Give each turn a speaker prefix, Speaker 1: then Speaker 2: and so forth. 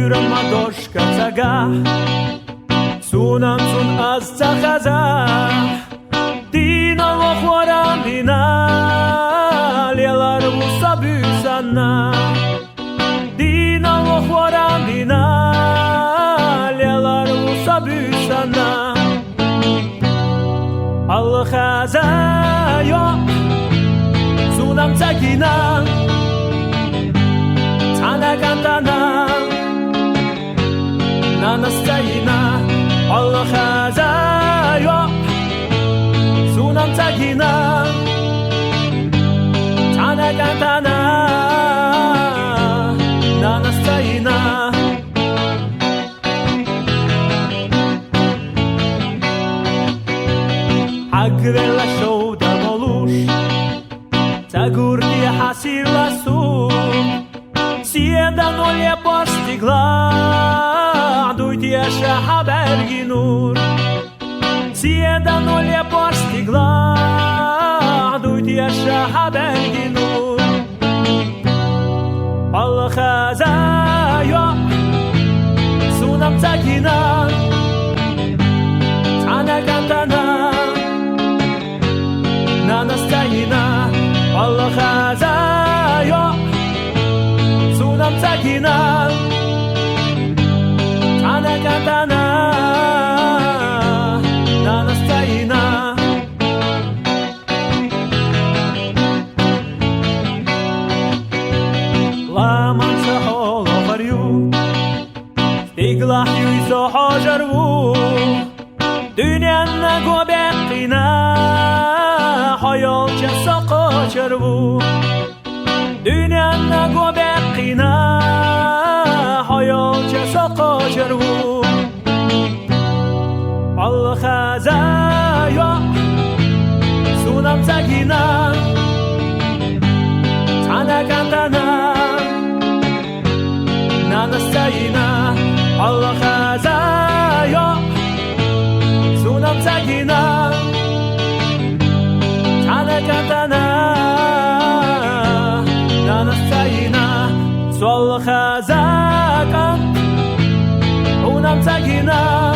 Speaker 1: Führen Madoshka Zaga Sunam Sun Az Zachaza Dina Lochwaram Dina Lielar Musabu Sana Dina Lochwaram Dina Lielar Musabu Sana Allah Chaza Yo Sunam Zagina Tana Gantana Nanastayina Allah Chazayo Sunam Tagina Tana Gantana Nanastayina Agrela Shoda Molush Tagurki Hasir Lasu Sieda nolje postigla Dujdješa habergi nur Sieda nolje postigla Dujdješa habergi nur Allah Chazayo Sunam Zagina Tana Gantana Nanastayina Allah Chazayo Sunam Zagina Tana Gantana Nanastayina Laman Sahol Ovaryu Stiglah Yuy Sohojarvu Dünyanna Gobekina Hayolcha Soqojarvu Dünyanna Gobekina Hayolcha Soqojarvu Allah Chazayo Sunam Zagina Tana Gantana Nanastayina Allah Chazayo Sunam Zagina Tana Gantana Nanastayina Allah Chazakan Unam Zagina